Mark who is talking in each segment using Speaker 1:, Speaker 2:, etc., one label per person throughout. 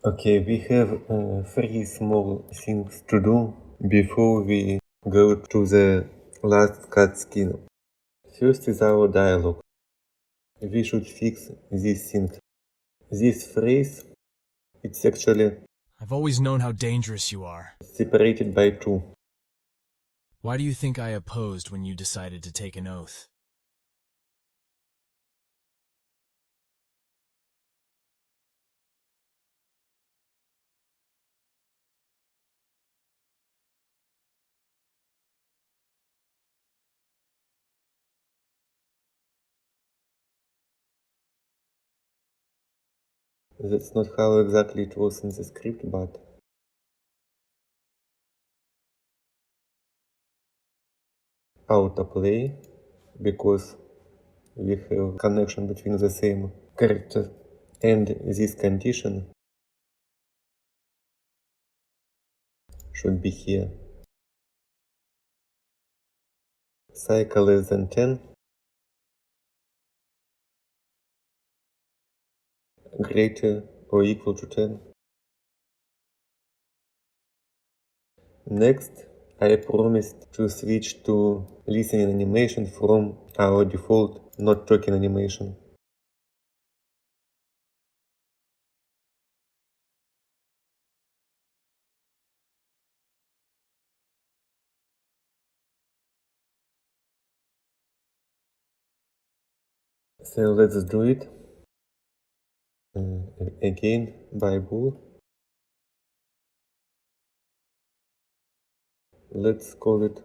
Speaker 1: Okay, we have three small things to do before we go to the last cut skin. First is our dialogue. We should fix this thing. This phrase, it's actually
Speaker 2: I've always known how dangerous you are.
Speaker 1: separated by two.
Speaker 2: Why do you think I opposed when you decided to take an oath?
Speaker 1: That's not how exactly it was in the script, but autoplay, because we have connection between the same character and this condition should be here. Cycle less than 10, greater or equal to 10. Next, I promised to switch to listening animation from our default not talking animation. So let's do it. Again by bool. Let's call it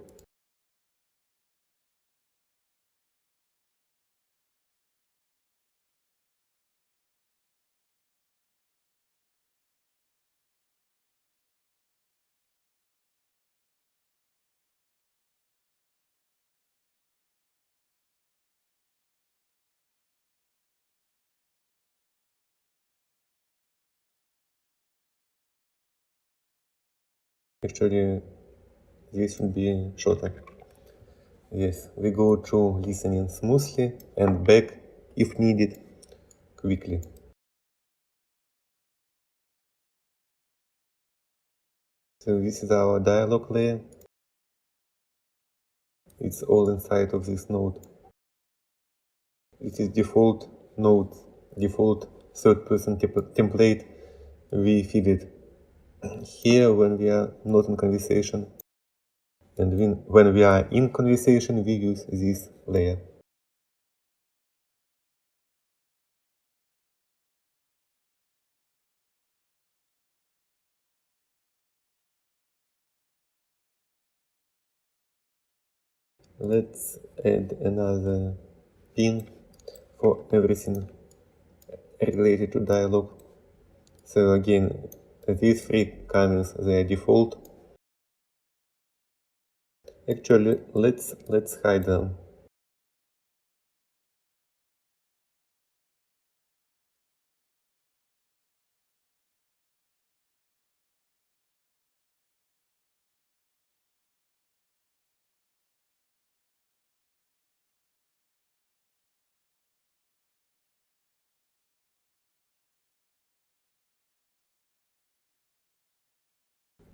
Speaker 1: actually this would be shorter. Yes, we go through listening smoothly and back if needed quickly. So this is our dialogue layer. It's all inside of this node. It is default node, default third-person template. We feed it here when we are not in conversation, and when we are in conversation, we use this layer. Let's add another pin for everything related to dialogue. So again, these three comments, they are default. Actually, let's hide them.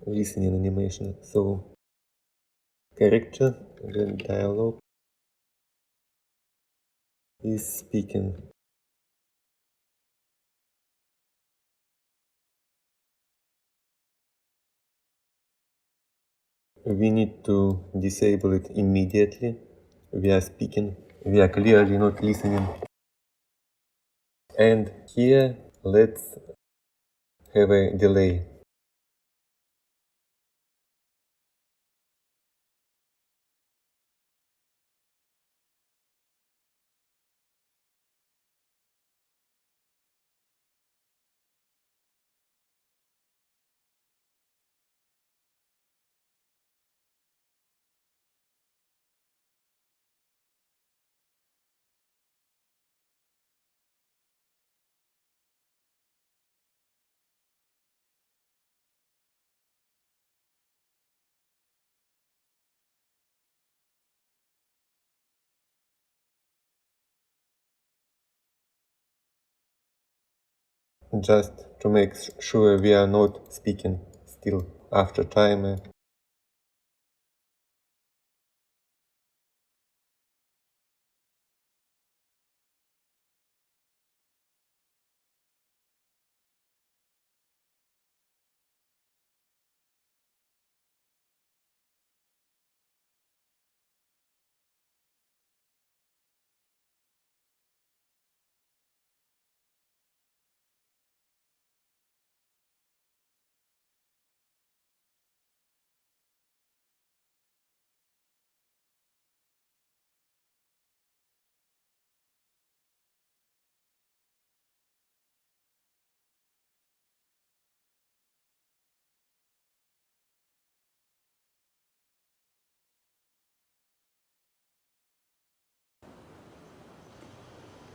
Speaker 1: Listening animation. So character, the dialogue is speaking. We need to disable it immediately. We are speaking. We are clearly not listening. And here, let's have a delay. just to make sure we are not speaking still after timer.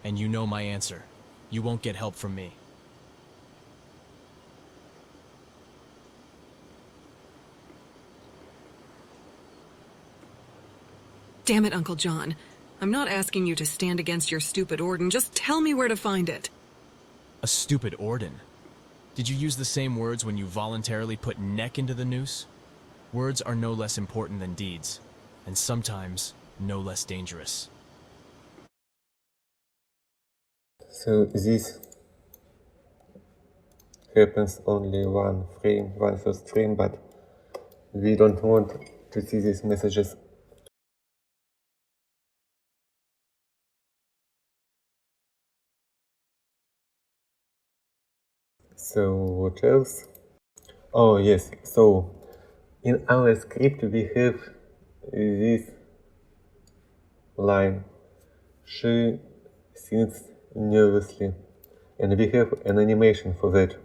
Speaker 2: And you know my answer. You won't get help from me.
Speaker 3: Damn it, Uncle John. I'm not asking you to stand against your stupid Orden. Just tell me where to find it.
Speaker 2: A stupid Orden. Did you use the same words when you voluntarily put neck into the noose? Words are no less important than deeds, and sometimes no less dangerous.
Speaker 1: So this happens only one first frame, but we don't want to see these messages. So what else? Oh yes, so in our script we have this line. She sings nervously, and we have an animation for that.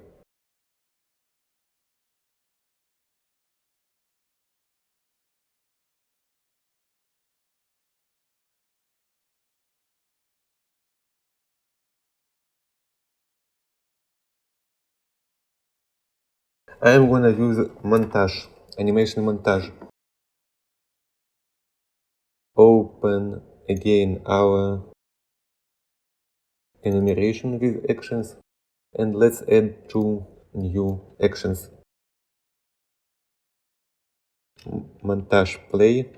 Speaker 1: I am gonna use montage, animation montage. Open again our enumeration with actions, and let's add 2 new actions. Montage play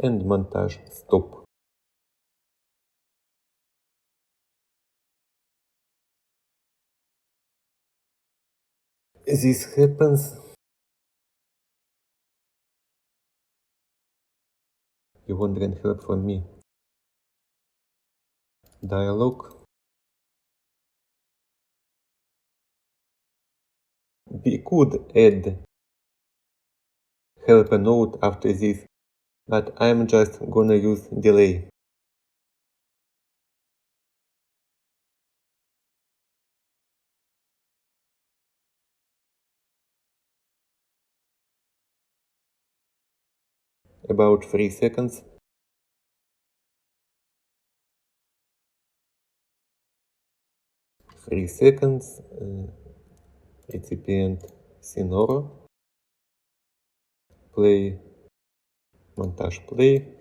Speaker 1: and montage stop. This happens. You won't get help from me. Dialogue. We could add help a note after this, but I'm just gonna use delay. About 3 seconds. 3 seconds. Recipient Sinoro. Play. Montage play.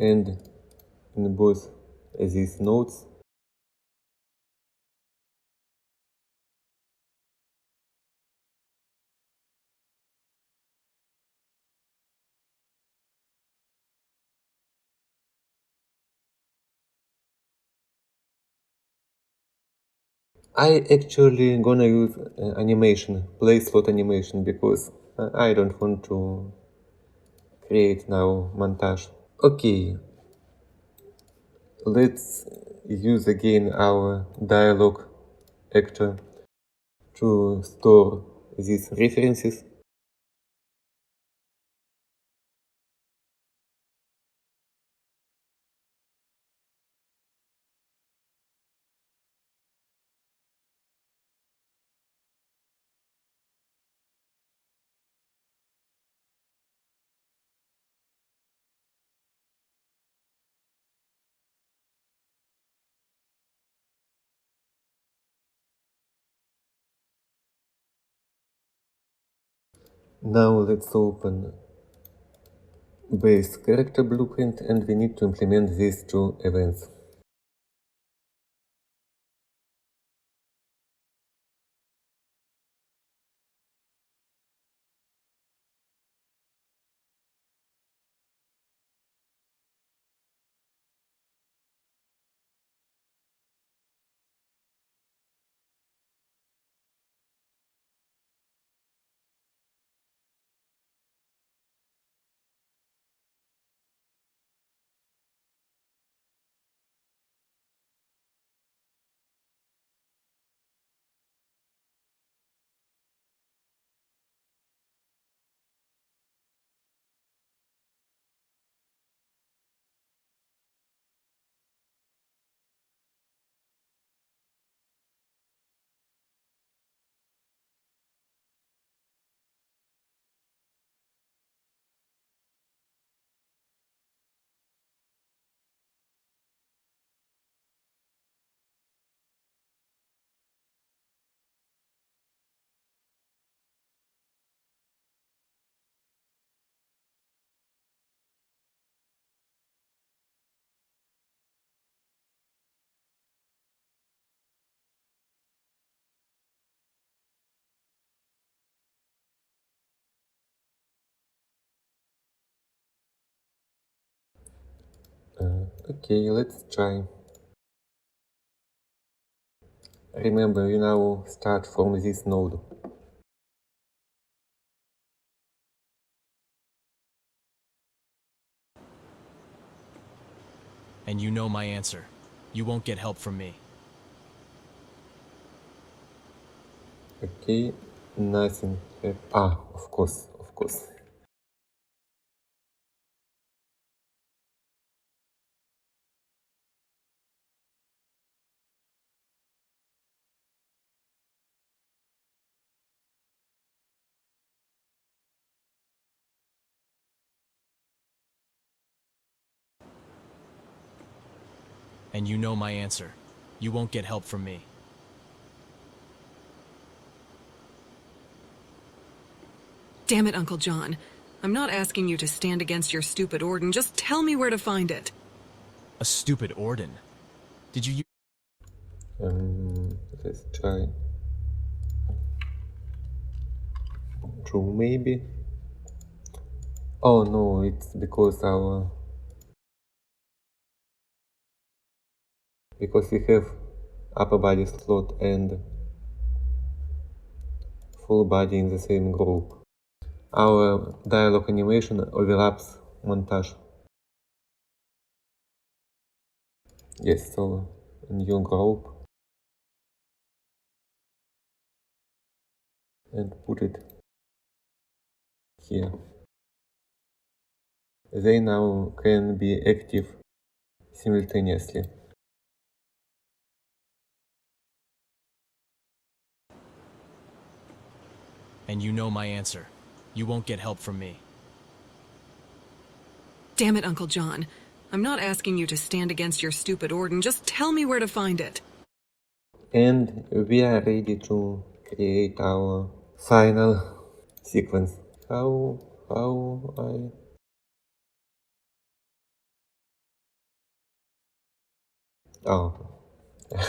Speaker 1: And in both these notes I actually gonna use animation, play slot animation, because I don't want to create now montage. Okay, let's use again our dialogue actor to store these references. Now let's open base character blueprint and we need to implement these two events. Okay, let's try. Remember, we now start from this node.
Speaker 2: And you know my answer. You won't get help from me.
Speaker 1: Okay, nothing. Of course, of course.
Speaker 2: And you know my answer. You won't get help from me.
Speaker 3: Damn it, Uncle John. I'm not asking you to stand against your stupid Orden. Just tell me where to find it.
Speaker 2: A stupid Orden. Did you
Speaker 1: Let's try. True, maybe. Oh no, it's because we have upper body slot and full body in the same group. Our dialogue animation overlaps montage. Yes, so new group and put it here. They now can be active simultaneously.
Speaker 2: And you know my answer. You won't get help from me.
Speaker 3: Damn it, Uncle John. I'm not asking you to stand against your stupid Orden. Just tell me where to find it.
Speaker 1: And we are ready to create our final sequence. How oh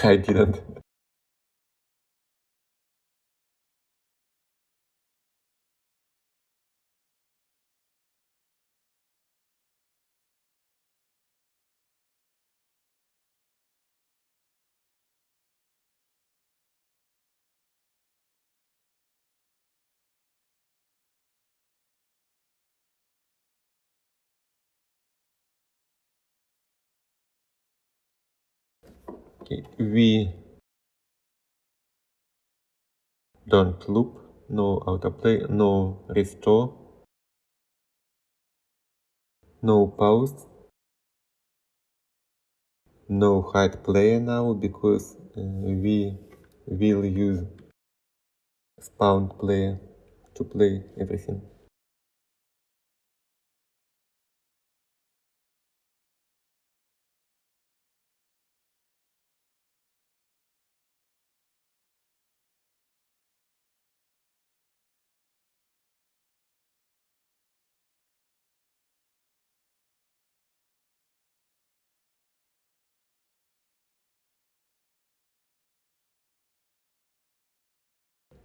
Speaker 1: I didn't. Okay, we don't loop, no autoplay, no restore, no pause, no hide player now because we will use spawned player to play everything.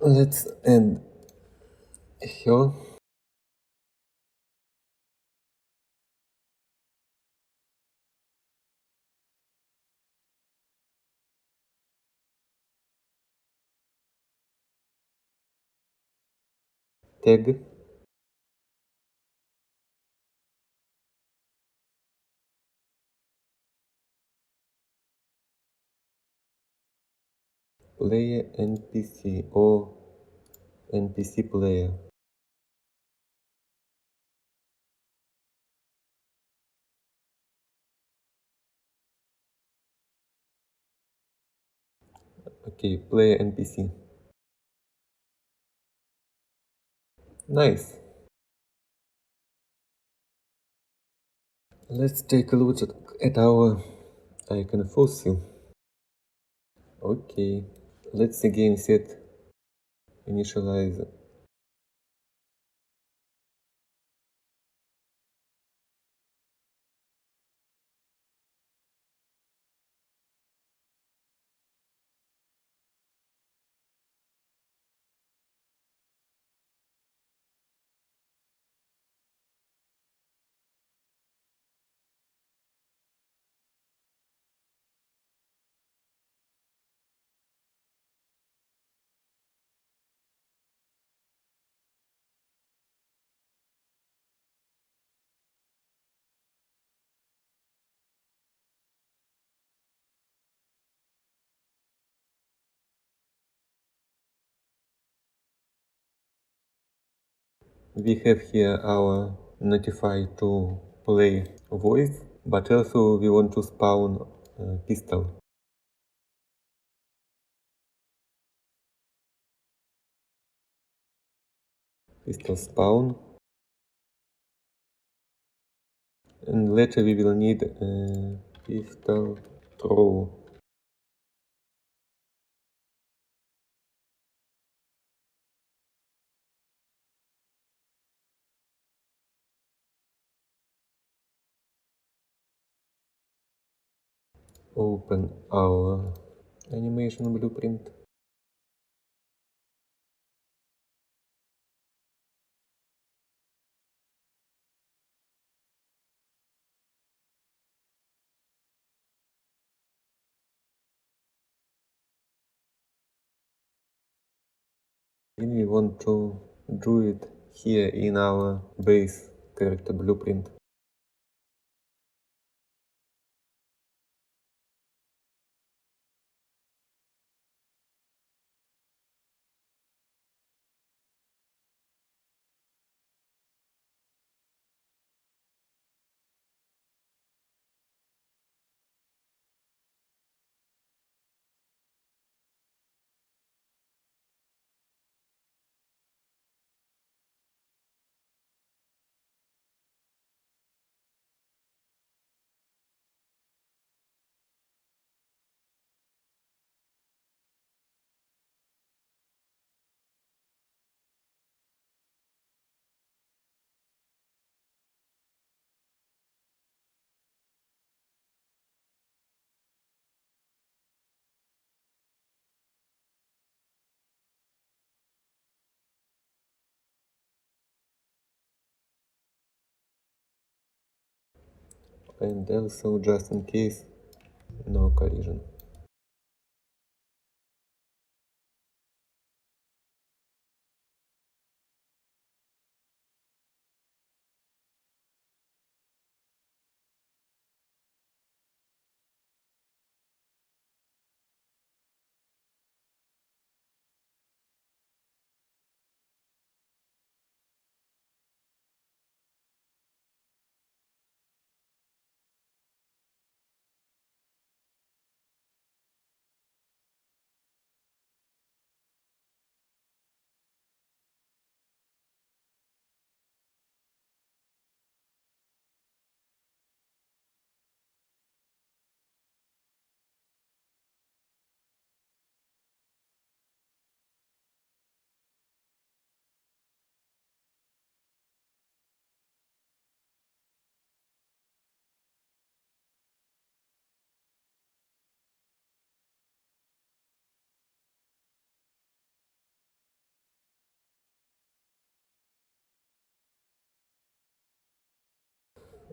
Speaker 1: Let's add her. Tag. Player NPC or NPC player. Okay, player NPC. Nice. Let's take a look at our icon fossil. Okay, let's again set initialize. We have here our notify to play voice, but also we want to spawn pistol. Pistol spawn. And later we will need pistol throw. Open our animation blueprint. Then we want to do it here in our base character blueprint. And also, just in case, no collision.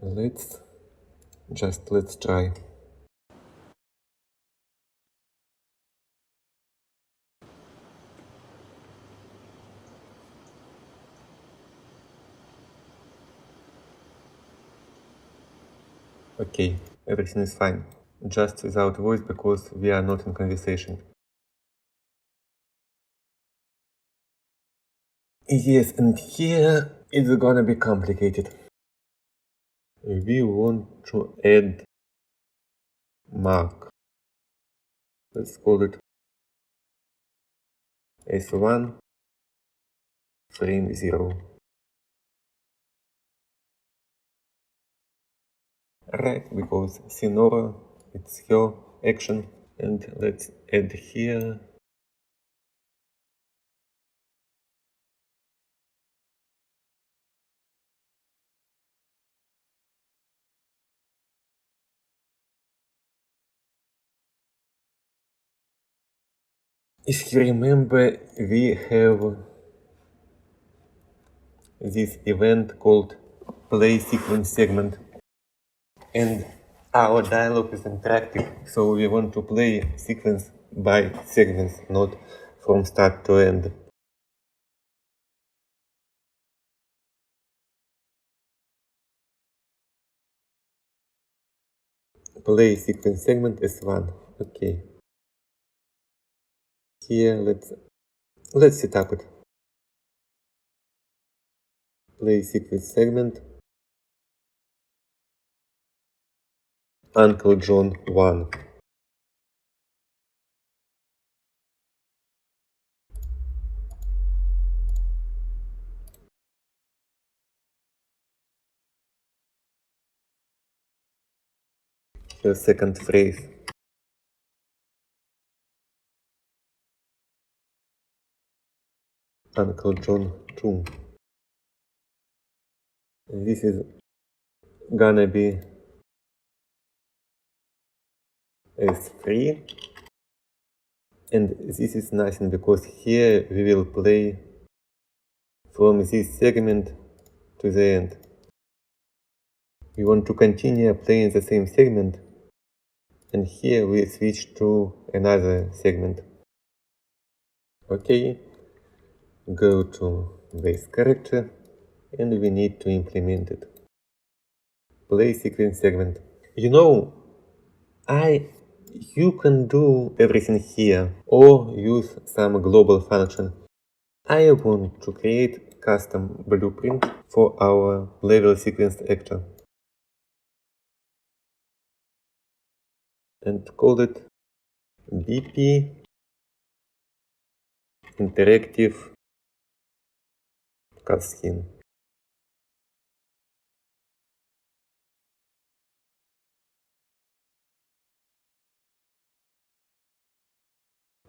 Speaker 1: Let's try. Okay, everything is fine. Just without voice because we are not in conversation. Yes, and here it's gonna be complicated. We want to add mark. Let's call it S1 frame 0. Right, because Sinora, it's her action. And let's add here if you remember, we have this event called play sequence segment, and our dialogue is interactive, so we want to play sequence by sequence, not from start to end. Play sequence segment S1. Okay. Here let's set up it. Play sequence segment Uncle John 1. The second phrase. Uncle John 2. This is gonna be S3, and this is nothing because here we will play from this segment to the end. We want to continue playing the same segment, and here we switch to another segment. Okay, go to base character, and we need to implement it. Play sequence segment. You know, you can do everything here or use some global function. I want to create custom blueprint for our level sequence actor and call it BP interactive cutscene.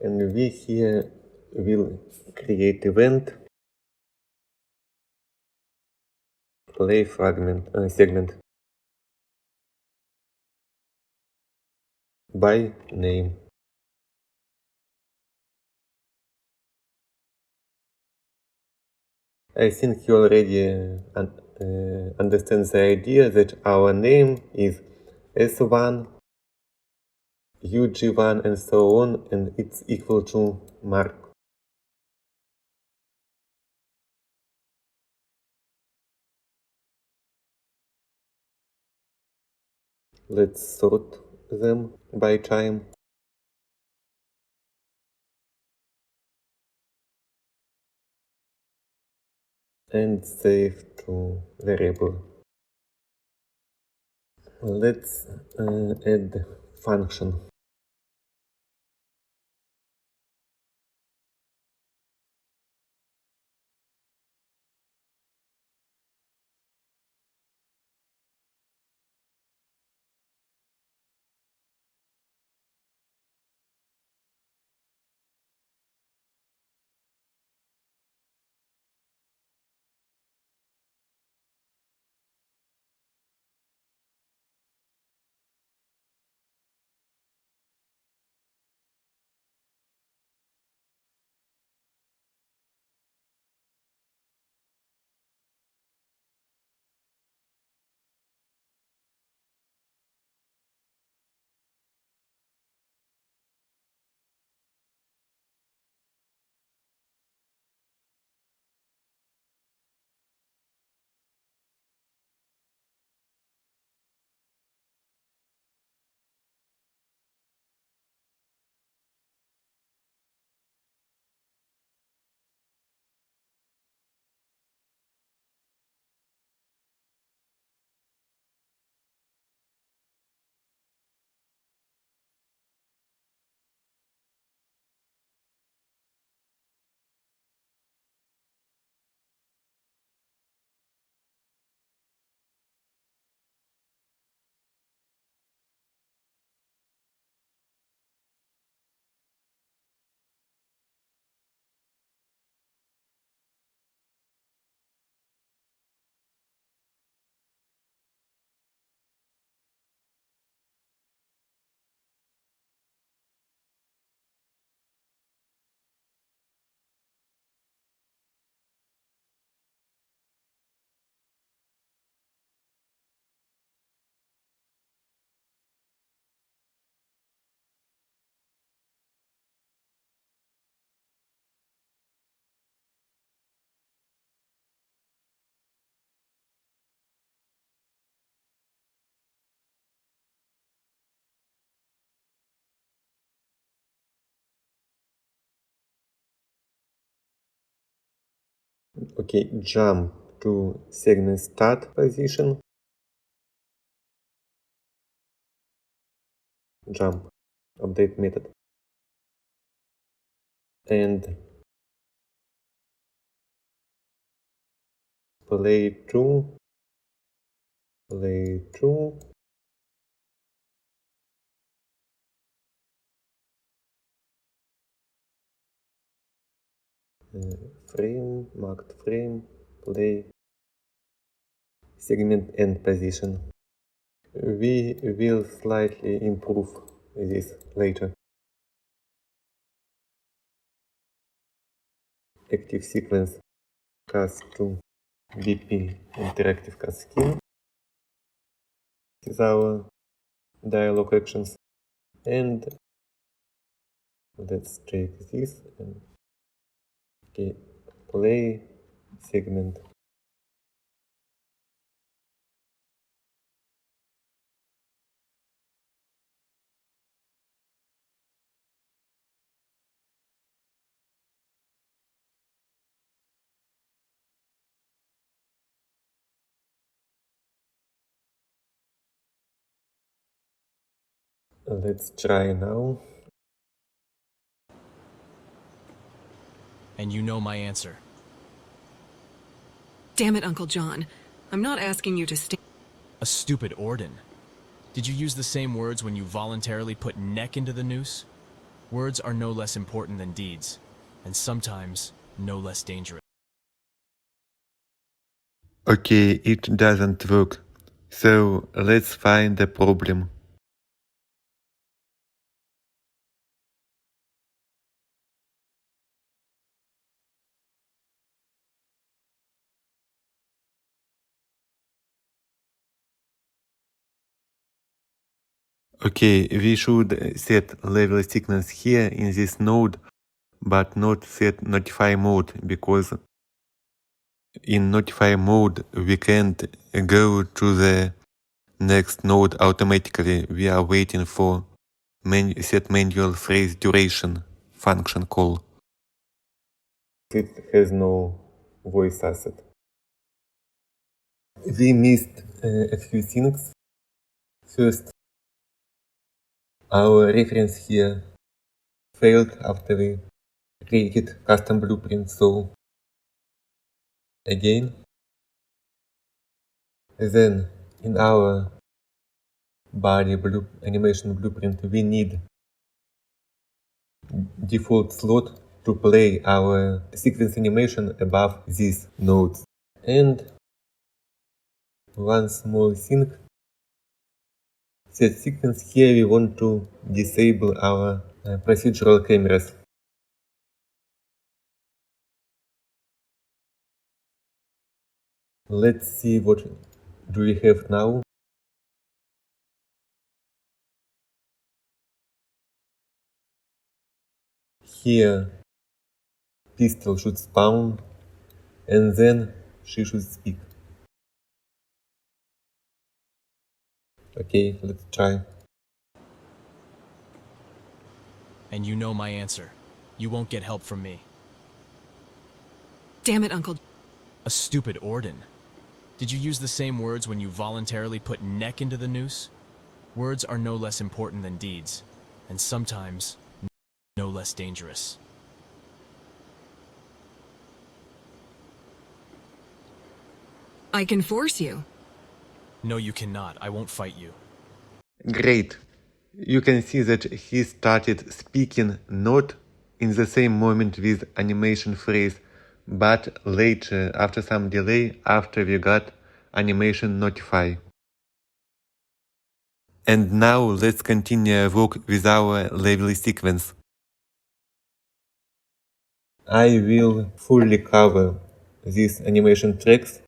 Speaker 1: And we here will create event play fragment segment by name. I think you already understand the idea that our name is S1, UG1 and so on, and it's equal to mark. Let's sort them by time. And save to variable. Let's add function. Okay, jump to segment start position. Jump, update method. And play to, frame, marked frame, play, segment end position. We will slightly improve this later. Active sequence cast to BP interactive cast scheme. This is our dialog actions. And let's take this and okay, play segment. Let's try now.
Speaker 2: And you know my answer.
Speaker 3: Damn it, Uncle John. I'm not asking you to stand.
Speaker 2: A stupid Orden. Did you use the same words when you voluntarily put neck into the noose? Words are no less important than deeds, and sometimes no less dangerous.
Speaker 1: Okay, it doesn't work. So let's find the problem. Okay, we should set level sequence here in this node, but not set notify mode, because in notify mode we can't go to the next node automatically. We are waiting for set manual phrase duration function call. It has no voice asset. We missed a few things. First, our reference here failed after we created custom blueprint, so again. Then in our body animation blueprint we need default slot to play our sequence animation above these nodes. And one small thing, set sequence here we want to disable our procedural cameras. Let's see what do we have now. Here pistol should spawn and then she should speak. Okay, let's try.
Speaker 2: And you know my answer. You won't get help from me.
Speaker 3: Damn it, Uncle.
Speaker 2: A stupid Orden. Did you use the same words when you voluntarily put neck into the noose? Words are no less important than deeds, and sometimes no less dangerous.
Speaker 3: I can force you.
Speaker 2: No, you cannot. I won't fight you.
Speaker 1: Great. You can see that he started speaking not in the same moment with animation phrase, but later, after some delay, after we got animation notify. And now let's continue work with our level sequence. I will fully cover these animation tracks.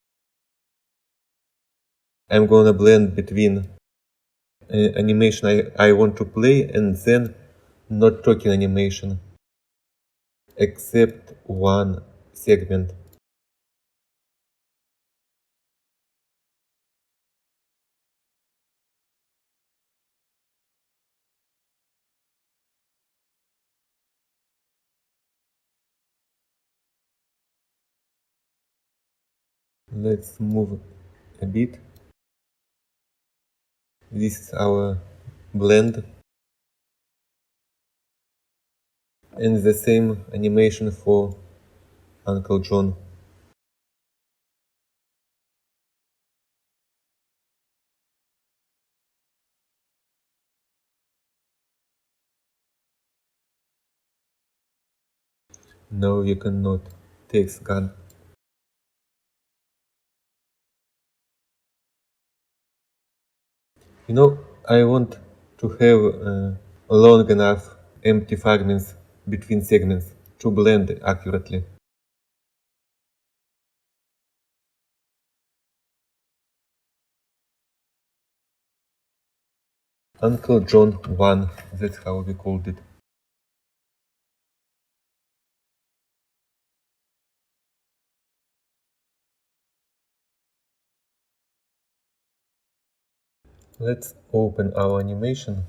Speaker 1: I'm gonna blend between animation I want to play and then not talking animation, except one segment. Let's move a bit. This is our blend. And the same animation for Uncle John. No, you cannot. Takes gun. You know, I want to have long enough empty fragments between segments to blend accurately. Uncle John 1, that's how we called it. Let's open our animation.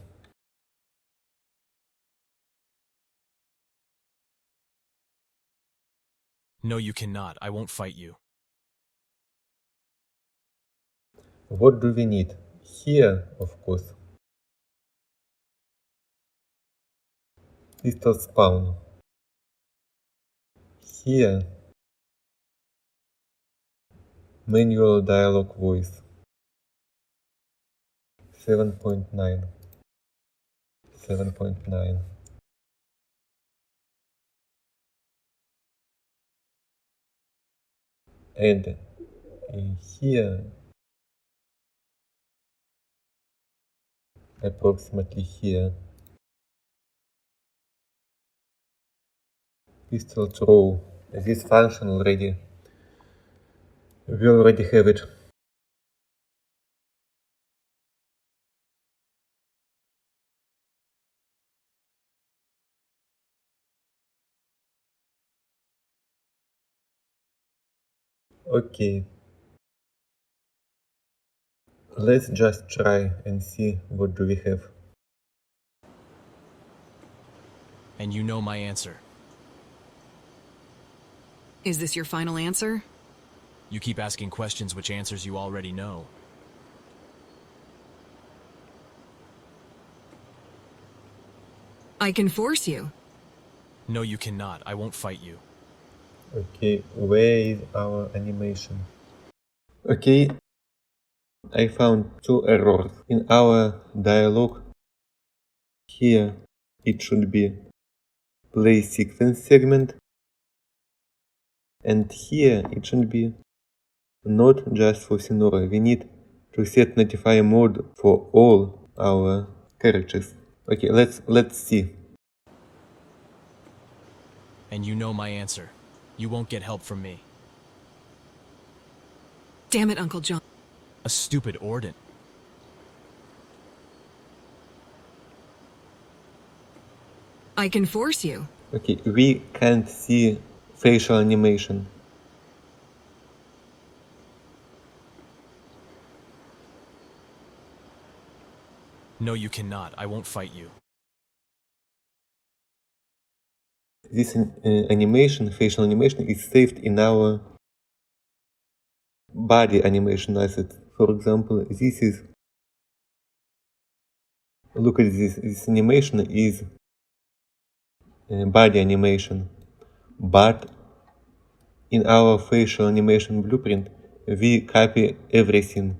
Speaker 2: No, you cannot. I won't fight you.
Speaker 1: What do we need? Here, of course. Pistol spawn. Here, manual dialogue voice. 7.9. 7.9. And here, approximately here, pistol throw. This function already, we already have it. Okay, let's just try and see what do we have.
Speaker 2: And you know my answer.
Speaker 3: Is this your final answer?
Speaker 2: You keep asking questions which answers you already know.
Speaker 3: I can force you.
Speaker 2: No, you cannot. I won't fight you.
Speaker 1: Okay, where is our animation? Okay, I found two errors. In our dialogue, here it should be play sequence segment, and here it should be not just for Sinora. We need to set notify mode for all our characters. Okay, let's see.
Speaker 2: And you know my answer. You won't get help from me.
Speaker 3: Damn it, Uncle John.
Speaker 2: A stupid Orden.
Speaker 3: I can force you.
Speaker 1: Okay, we can't see facial animation.
Speaker 2: No, you cannot. I won't fight you.
Speaker 1: This animation, facial animation, is saved in our body animation asset. For example, this is, look at this animation is body animation, but in our facial animation blueprint, we copy everything,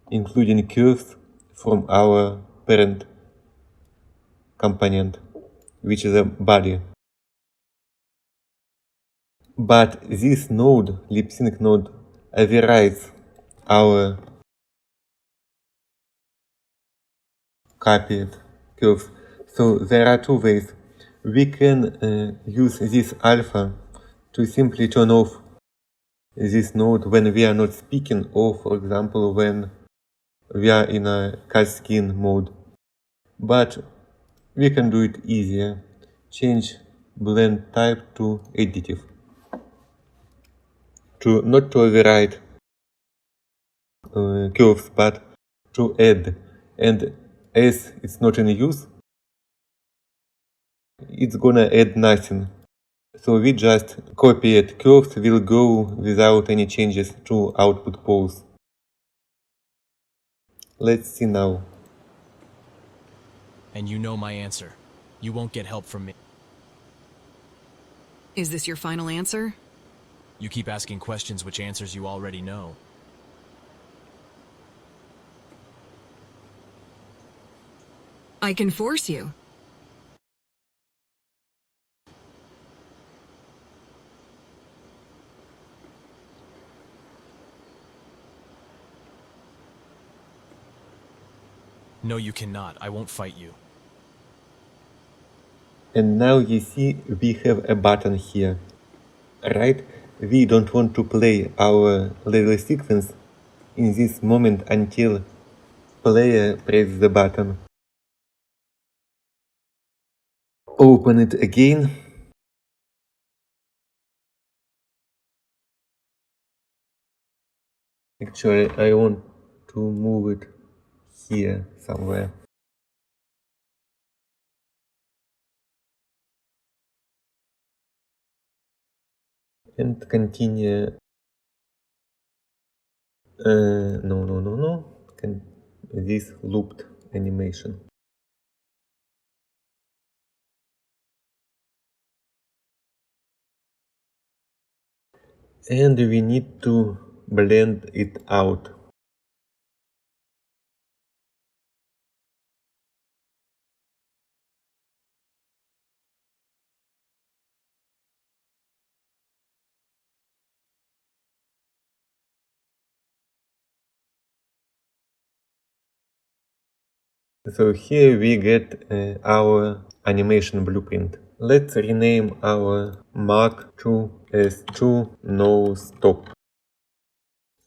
Speaker 1: including curves from our parent component, which is a body. But this node, lip sync node, overrides our copied curves. So there are two ways. We can use this alpha to simply turn off this node when we are not speaking, or for example when we are in a cutscene mode. But we can do it easier. Change blend type to additive. Not to override curves, but to add. And as it's not in use, it's gonna add nothing. So we just copy it. Curves will go without any changes to output poles. Let's see now.
Speaker 2: And you know my answer. You won't get help from me.
Speaker 3: Is this your final answer?
Speaker 2: You keep asking questions which answers you already know.
Speaker 3: I can force you.
Speaker 2: No, you cannot. I won't fight you.
Speaker 1: And now you see we have a button here, right? We don't want to play our level sequence in this moment until player presses the button. Open it again. Actually, I want to move it here somewhere. And continue. No. This looped animation. And we need to blend it out. So here we get our animation blueprint. Let's rename our mark to S2 no stop.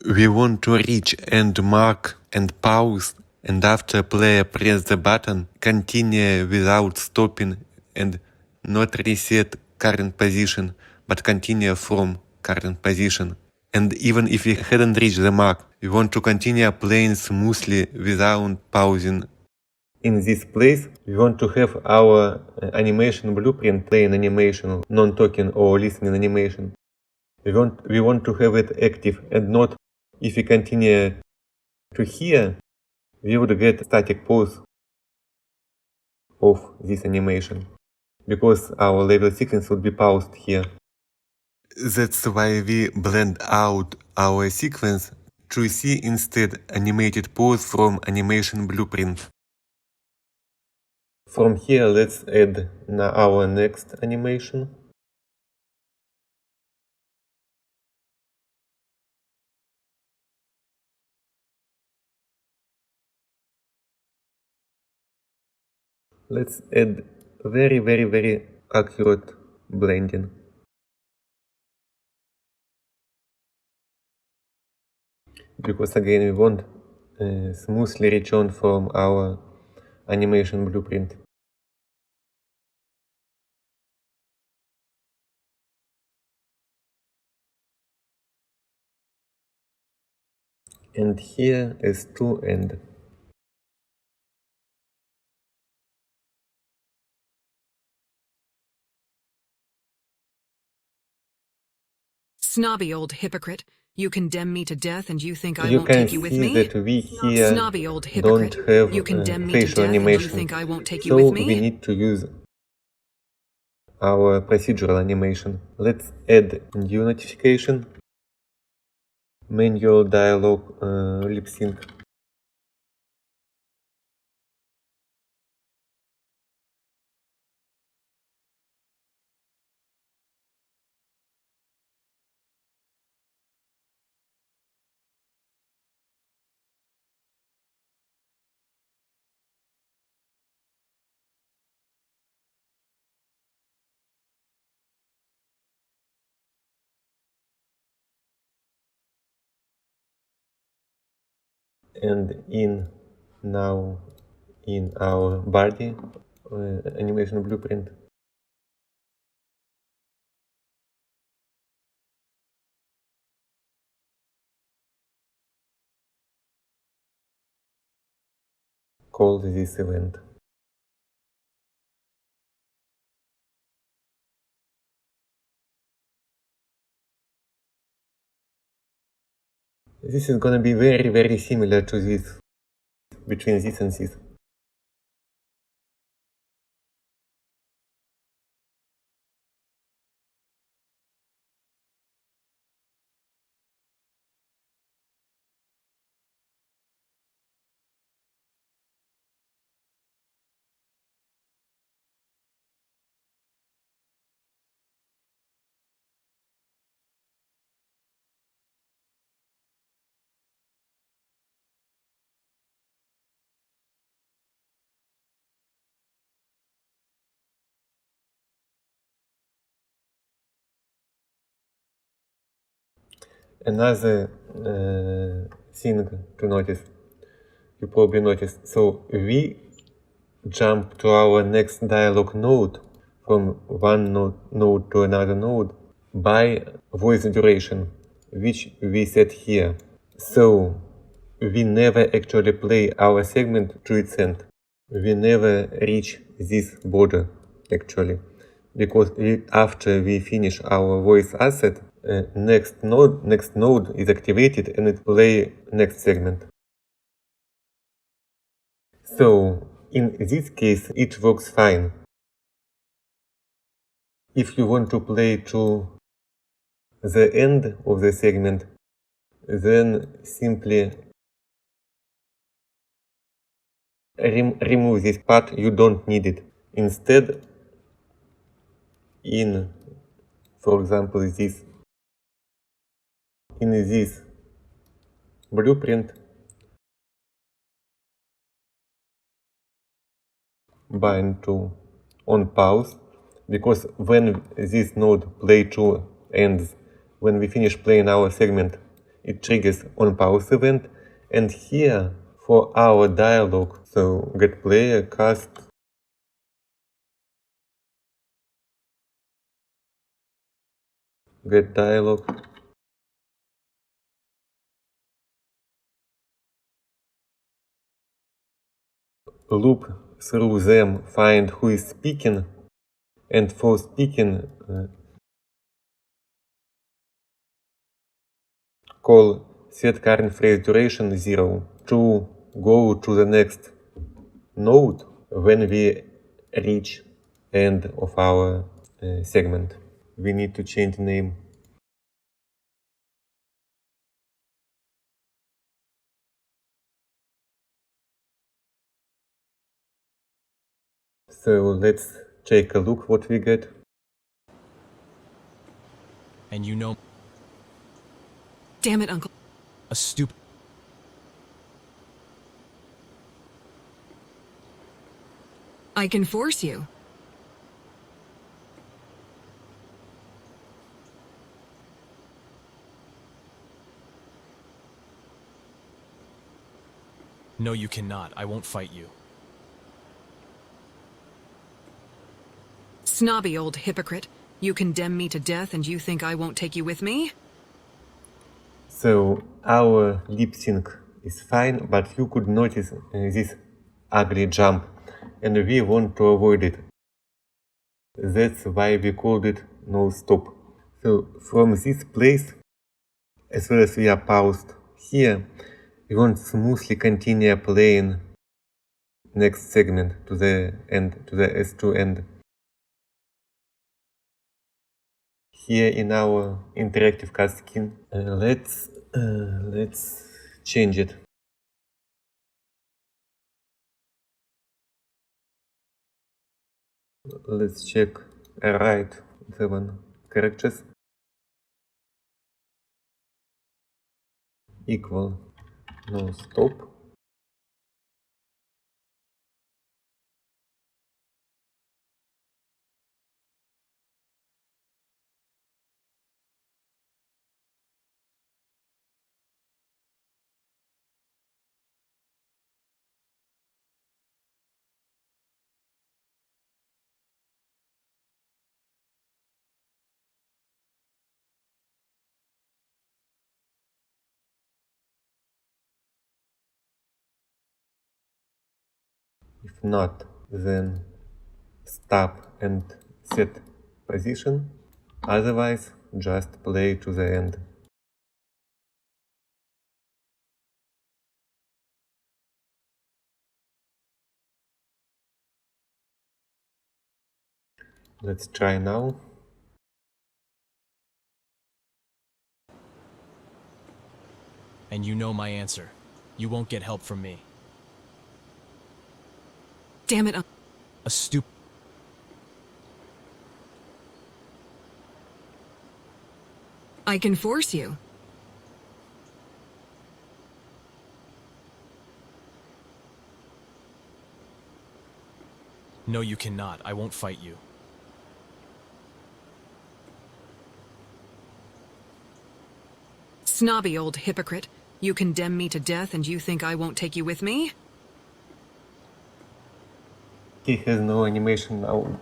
Speaker 1: We want to reach and mark and pause, and after player press the button, continue without stopping and not reset current position, but continue from current position. And even if we hadn't reached the mark, we want to continue playing smoothly without pausing. In this place, we want to have our animation blueprint playing animation, non-talking or listening animation. We want to have it active and not, if we continue to here, we would get static pause of this animation, because our level sequence would be paused here. That's why we blend out our sequence to see instead animated pause from animation blueprint. From here, let's add our next animation. Let's add very accurate blending. Because again we want smoothly return from our animation blueprint. And here is to end.
Speaker 3: Snobby old hypocrite. You condemn me to death and you think I
Speaker 1: You
Speaker 3: won't
Speaker 1: can
Speaker 3: take you with
Speaker 1: see
Speaker 3: me?
Speaker 1: that we here
Speaker 3: Snobby old
Speaker 1: don't
Speaker 3: hypocrite.
Speaker 1: have
Speaker 3: You condemn me to
Speaker 1: facial
Speaker 3: death and you
Speaker 1: animation,
Speaker 3: think I won't take you
Speaker 1: so
Speaker 3: with
Speaker 1: we
Speaker 3: me?
Speaker 1: need to use our procedural animation. Let's add new notification, manual dialog lip sync. And now in our body animation blueprint, call this event. This is gonna be very, very similar to this, between this and this. Another thing to notice, you probably noticed, so we jump to our next dialog node from one node to another node by voice duration, which we set here. So we never actually play our segment to its end. We never reach this border actually, because after we finish our voice asset, next node is activated and it play next segment. So in this case it works fine. If you want to play to the end of the segment, then simply remove this part, you don't need it. Instead, in, for example, in this blueprint, bind to on pause, because when this node play to ends, when we finish playing our segment, it triggers on pause event, and here for our dialog, so get player cast get dialog, loop through them, find who is speaking, and for speaking call set current phrase duration 0 to go to the next node when we reach end of our segment. We need to change name. So let's take a look what we get.
Speaker 2: And you know,
Speaker 3: Damn it, Uncle.
Speaker 2: a stupid.
Speaker 3: I can force you.
Speaker 2: No, you cannot. I won't fight you.
Speaker 3: Snobby old hypocrite. You condemn me to death and you think I won't take you with me?
Speaker 1: So our lip sync is fine, but you could notice this ugly jump, and we want to avoid it. That's why we called it no stop. So from this place, as well as we are paused here, we want smoothly continue playing next segment to the end, to the S2 end. Here in our interactive cast skin, let's change it. Let's check right 7 characters equal no stop. If not, then stop and set position. Otherwise, just play to the end. Let's try now.
Speaker 2: And you know my answer. You won't get help from me.
Speaker 3: Damn it,
Speaker 2: A stupid.
Speaker 3: I can force you.
Speaker 2: No, you cannot. I won't fight you.
Speaker 3: Snobby old hypocrite. You condemn me to death and you think I won't take you with me?
Speaker 1: He has no animation now.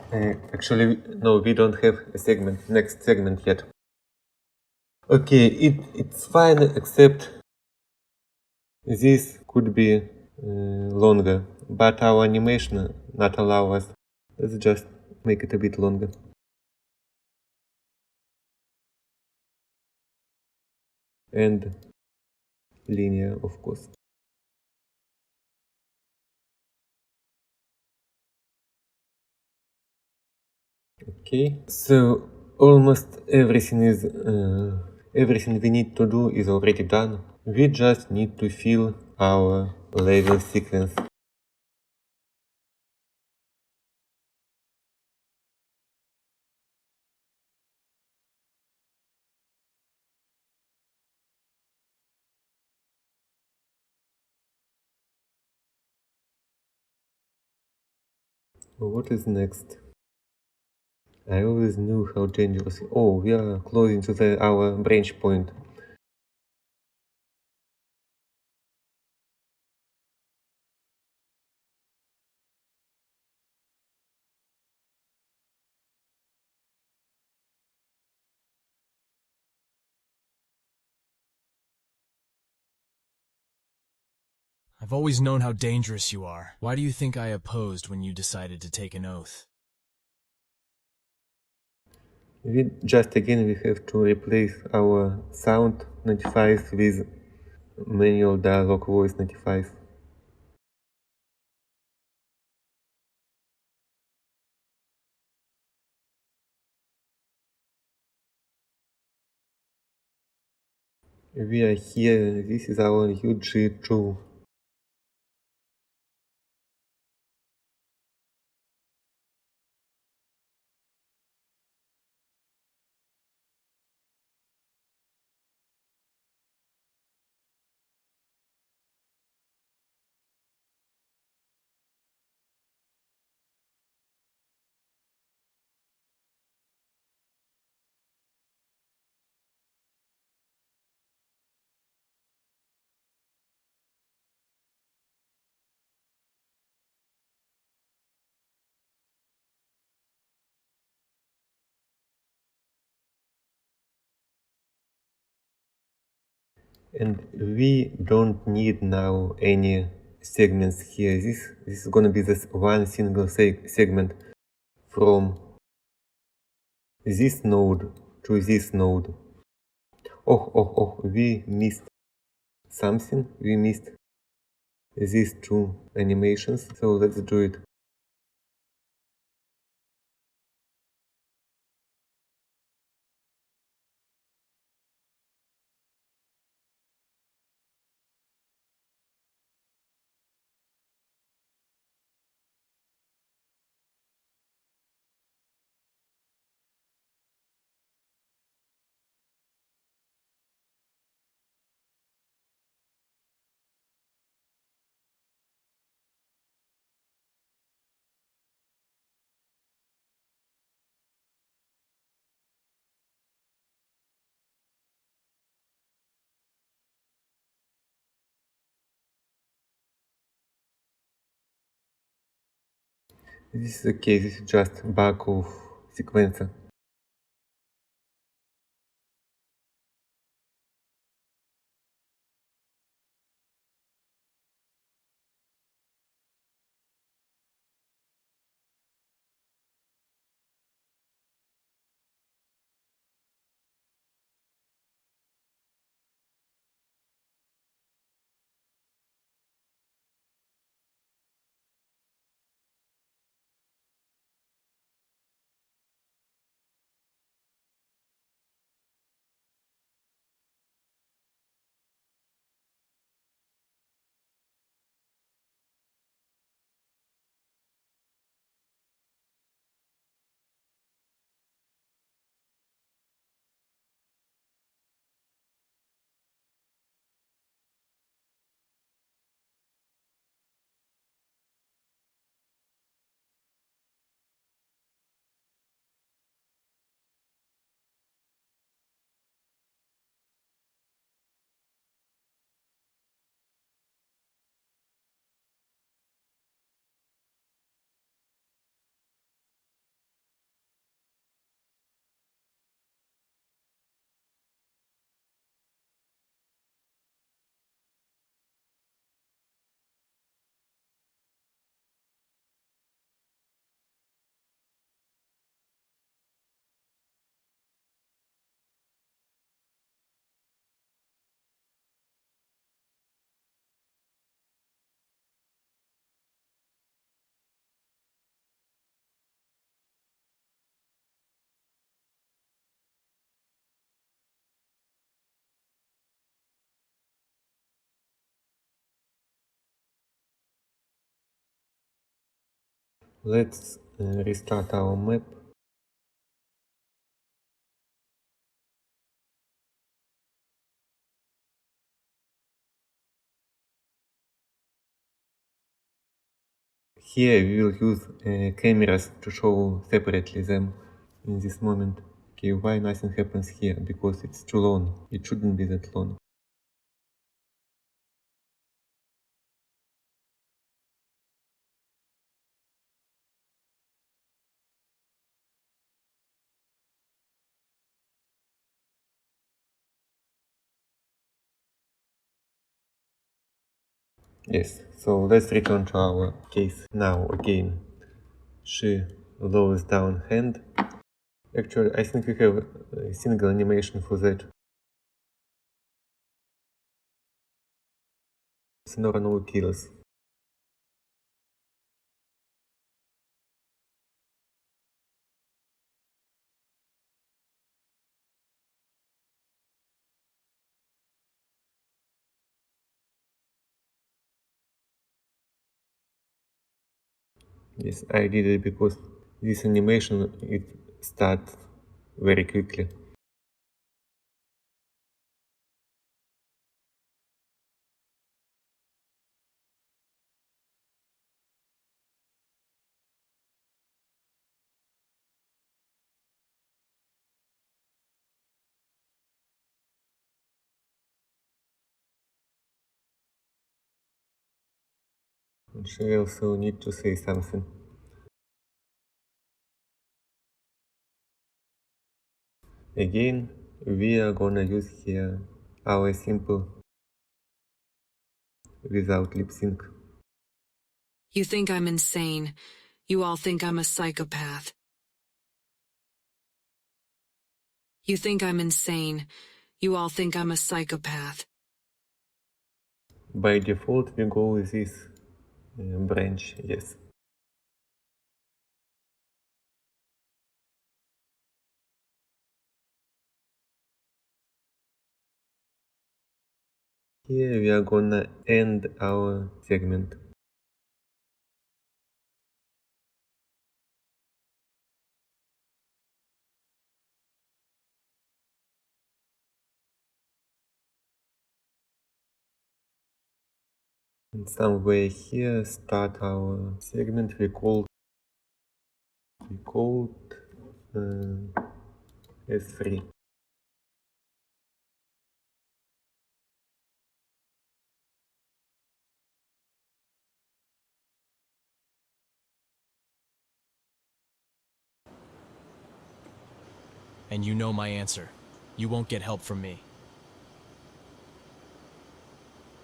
Speaker 1: Actually, no, we don't have a segment, next segment yet. Okay, it's fine, except this could be longer, but our animation not allow us. Let's just make it a bit longer. And linear, of course. Okay, so almost everything we need to do is already done. We just need to fill our level sequence. What is next? I always knew how dangerous. Oh, we are closing to our branch point.
Speaker 2: I've always known how dangerous you are. Why do you think I opposed when you decided to take an oath?
Speaker 1: We have to replace our sound notifies with manual dialogue voice notifies. We are here. This is our UG2. And we don't need now any segments here. This is gonna be this one single segment from this node to this node. We missed something. We missed these two animations, so let's do it. This is okay, this is just bug of sequencer. Let's restart our map. Here we will use cameras to show separately them in this moment. Okay, why nothing happens here? Because it's too long. It shouldn't be that long. Yes, so let's return to our case now again. She lowers down hand. Actually, I think we have a single animation for that. Sonora no kills. Yes, I did it because this animation it starts very quickly. And she also need to say something. Again, we are gonna use here our simple without lip sync.
Speaker 3: You think I'm insane. You all think I'm a psychopath. You think I'm insane. You all think I'm a psychopath.
Speaker 1: By default, we go with this branch, yes. Here we are gonna end our segment. And somewhere here start our segment we called S3.
Speaker 2: And you know my answer. You won't get help from me.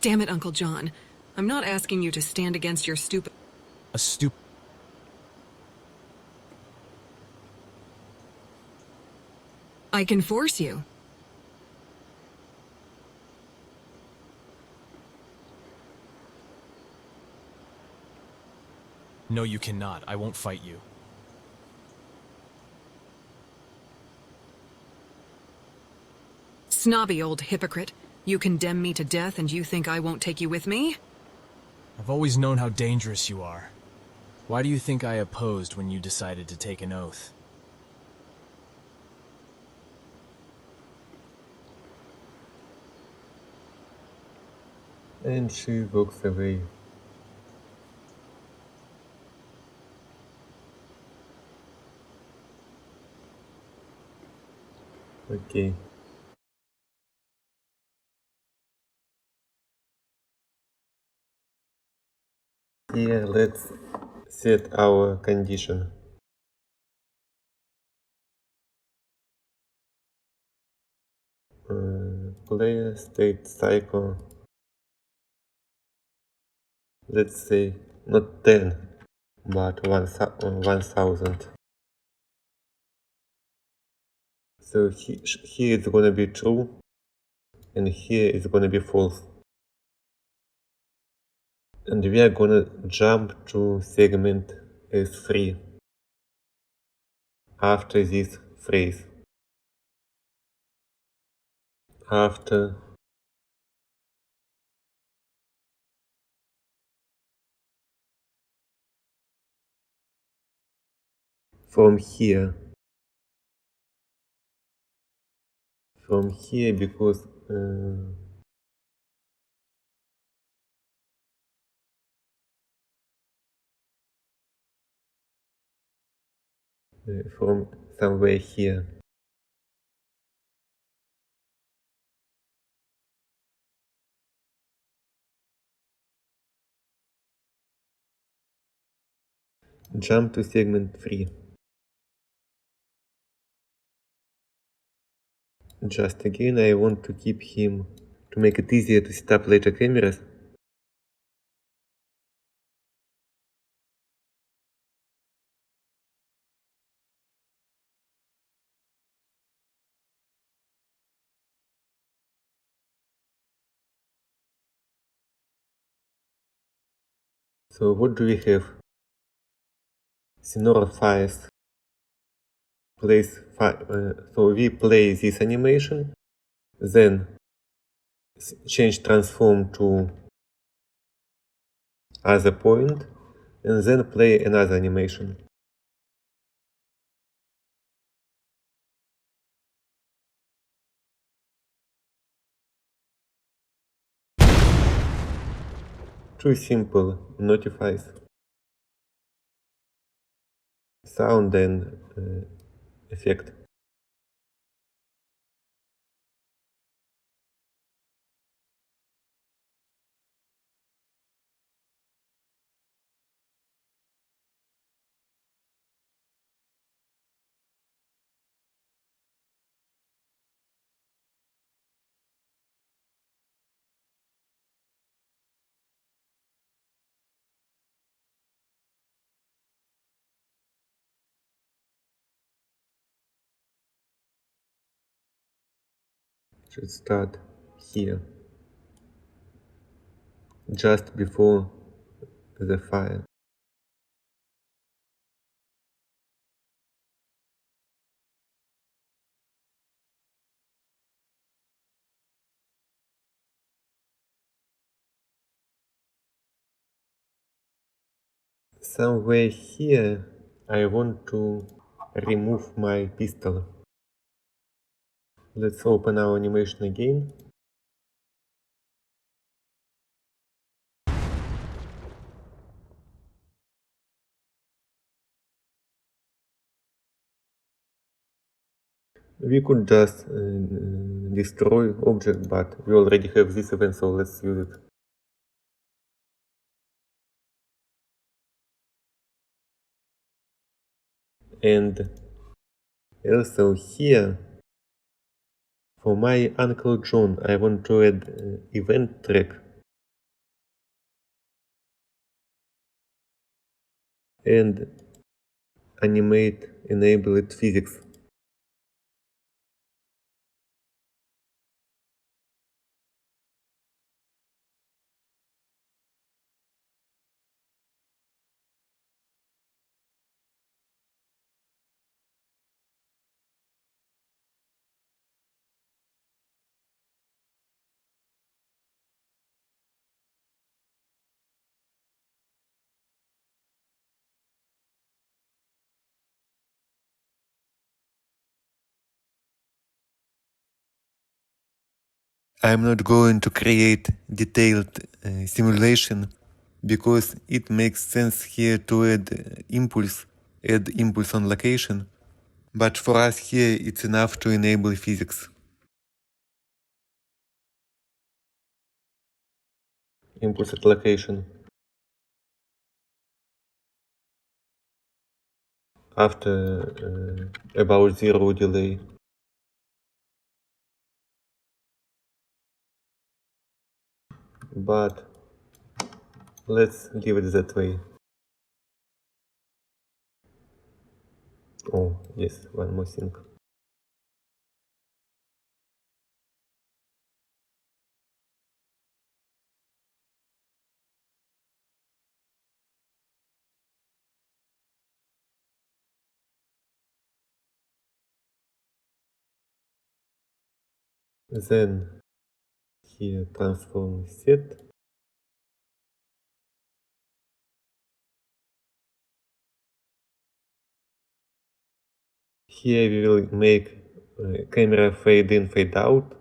Speaker 3: Damn it, Uncle John. I'm not asking you to stand against your stupid...
Speaker 2: A stupid...
Speaker 3: I can force you.
Speaker 2: No, you cannot. I won't fight you.
Speaker 3: Snobby old hypocrite. You condemn me to death and you think I won't take you with me?
Speaker 2: I've always known how dangerous you are. Why do you think I opposed when you decided to take an oath?
Speaker 1: And she walks away. Okay. Here let's set our condition. Player state cycle. Let's say not 10, but 1000. So here it's gonna be true, and here it's gonna be false. And we are gonna jump to segment S3 after this phrase. After from here. From here because from somewhere here. Jump to segment 3. Just again, I want to keep him to make it easier to set up later cameras. So what do we have? Sonora fires plays so we play this animation, then change transform to other point, and then play another animation. Too simple, notifies. Sound and effect. Should start here, just before the fire. Somewhere here I want to remove my pistol. Let's open our animation again. We could just destroy object, but we already have this event, so let's use it. And also here, for my Uncle John, I want to add event track and animate enabled physics. I'm not going to create detailed simulation because it makes sense here to add impulse on location, but for us here it's enough to enable physics. Impulse at location. After about 0 delay. But let's leave it that way. Oh, yes, one more thing. Then here transform set. Here we will make camera fade in, fade out.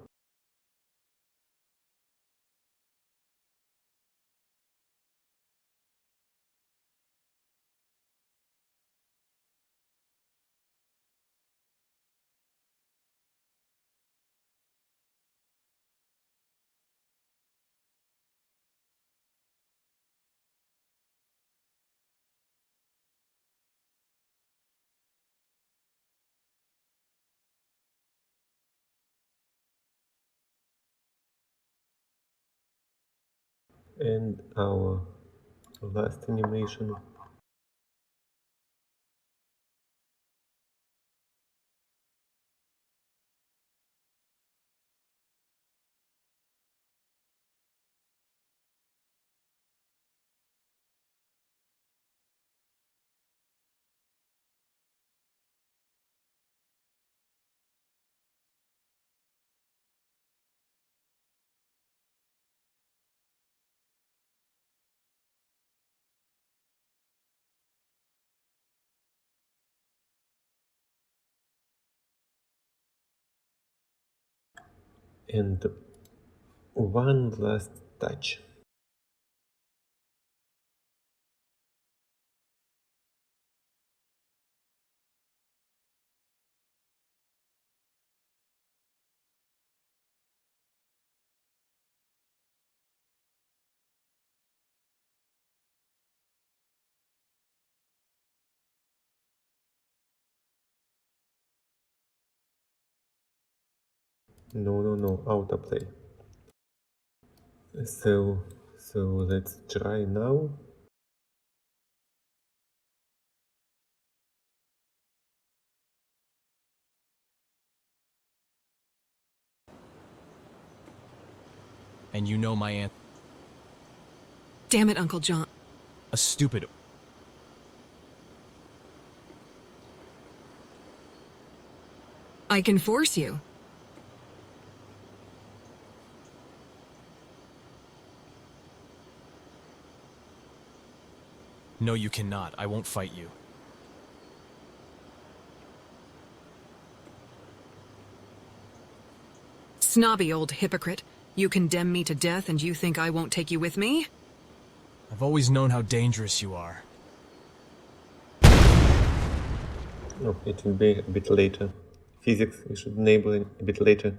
Speaker 1: And our last animation. And one last touch. No, autoplay. So let's try now.
Speaker 2: And you know my aunt.
Speaker 3: Damn it, Uncle John.
Speaker 2: A stupid.
Speaker 3: I can force you.
Speaker 2: No, you cannot. I won't fight you.
Speaker 3: Snobby old hypocrite. You condemn me to death and you think I won't take you with me?
Speaker 2: I've always known how dangerous you are.
Speaker 1: No, it will be a bit later. Physics, we should enable it a bit later.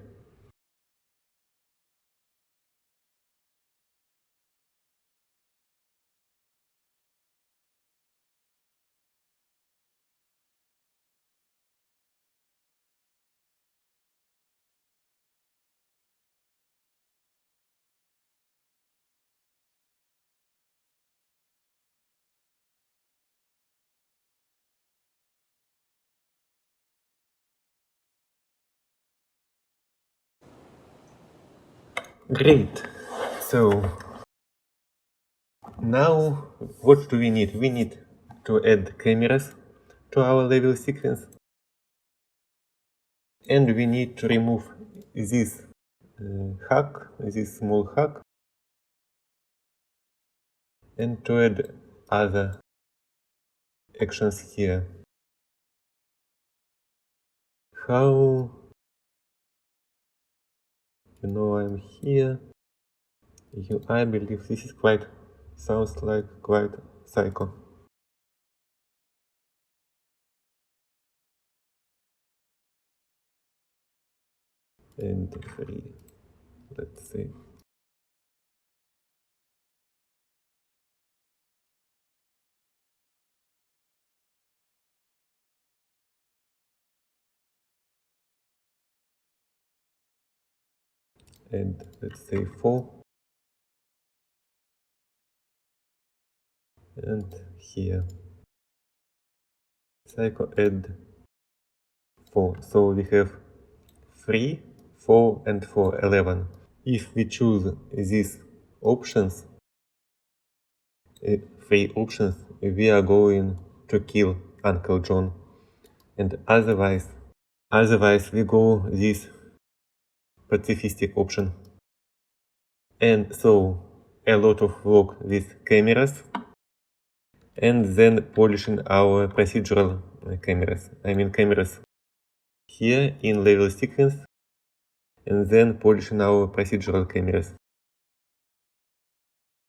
Speaker 1: Great. So now what do we need? We need to add cameras to our level sequence, and we need to remove this this small hack, and to add other actions here. How? I'm here. I believe this is sounds like quite psycho. And 3, let's say. And let's say 4. And here. Psycho add 4. So we have 3, 4 and 4, 11. If we choose these options, 3 options, we are going to kill Uncle John. And otherwise we go this pacifistic option. And so a lot of work with cameras, and then polishing our procedural cameras. here in level sequence, and then polishing our procedural cameras.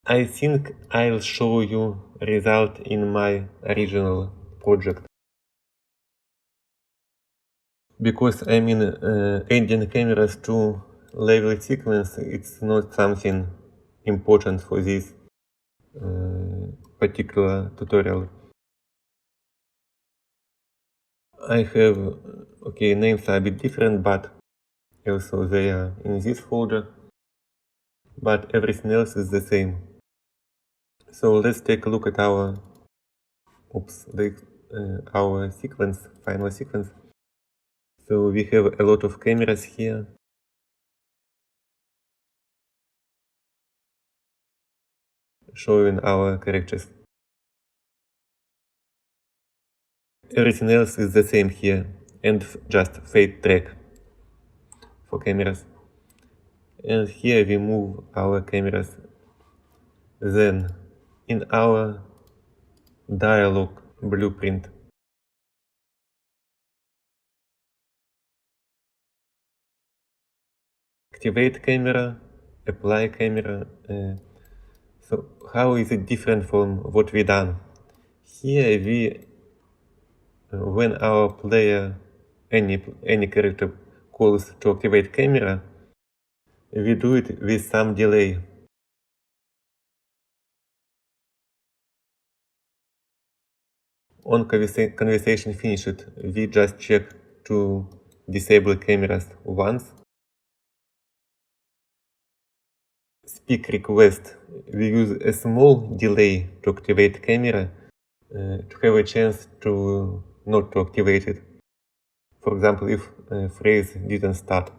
Speaker 1: I think I'll show you result in my original project. Because adding cameras to level sequence, it's not something important for this particular tutorial. I have, names are a bit different, but also they are in this folder, but everything else is the same. So let's take a look at our sequence, final sequence. So we have a lot of cameras here. Showing our characters. Everything else is the same here, and just fade track for cameras. And here we move our cameras. Then in our dialog blueprint, activate camera, apply camera. So how is it different from what we done? Here we, when our player, any character calls to activate camera, we do it with some delay. On conversation finished, we just check to disable cameras once. Speak request, we use a small delay to activate camera to have a chance to not to activate it. For example, if a phrase didn't start.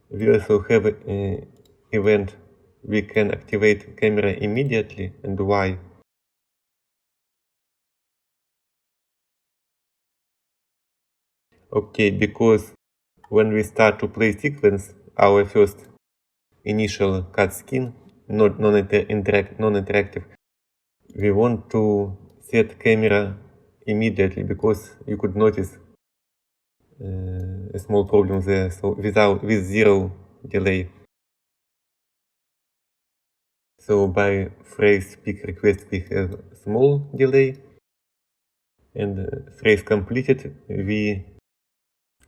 Speaker 1: We also have an event we can activate camera immediately, and why? Okay, because when we start to play sequence, our first initial cutscene, non-interactive, we want to set camera immediately because you could notice a small problem there. So with zero delay. So by phrase speak request we have small delay, and phrase completed we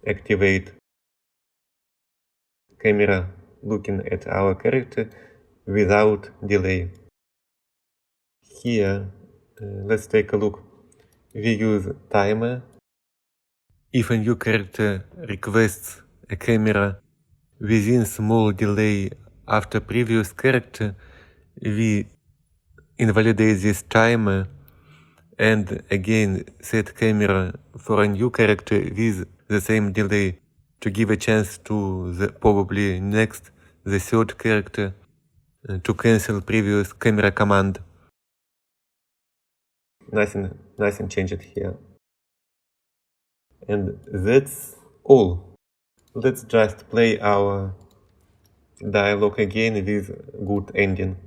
Speaker 1: activate camera looking at our character without delay. Here, let's take a look. We use timer. If a new character requests a camera within small delay after previous character, we invalidate this timer and again set camera for a new character with the same delay to give a chance to the probably next, the third character to cancel previous camera command. Nothing changed here. And that's all. Let's just play our dialogue again with good ending.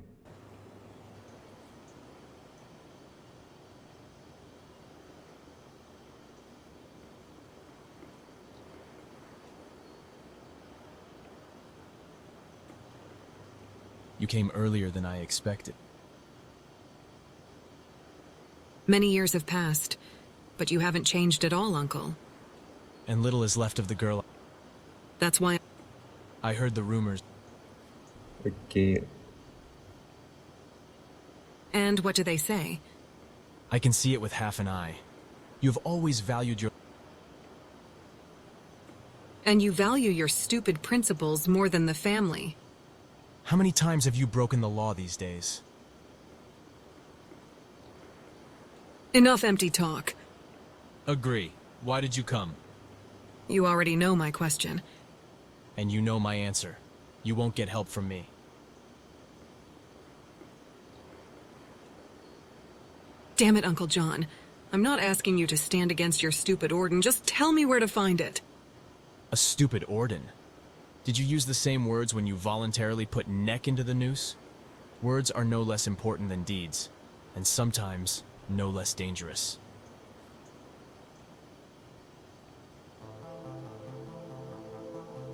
Speaker 2: You came earlier than I expected.
Speaker 3: Many years have passed, but you haven't changed at all, Uncle.
Speaker 2: And little is left of the girl.
Speaker 3: That's why
Speaker 2: I heard the rumors.
Speaker 1: Okay.
Speaker 3: And what do they say?
Speaker 2: I can see it with half an eye. You've always valued your...
Speaker 3: And you value your stupid principles more than the family.
Speaker 2: How many times have you broken the law these days?
Speaker 3: Enough empty talk.
Speaker 2: Agree. Why did you come?
Speaker 3: You already know my question.
Speaker 2: And you know my answer. You won't get help from me.
Speaker 3: Damn it, Uncle John. I'm not asking you to stand against your stupid Orden. Just tell me where to find it.
Speaker 2: A stupid Orden? Did you use the same words when you voluntarily put neck into the noose? Words are no less important than deeds, and sometimes no less dangerous.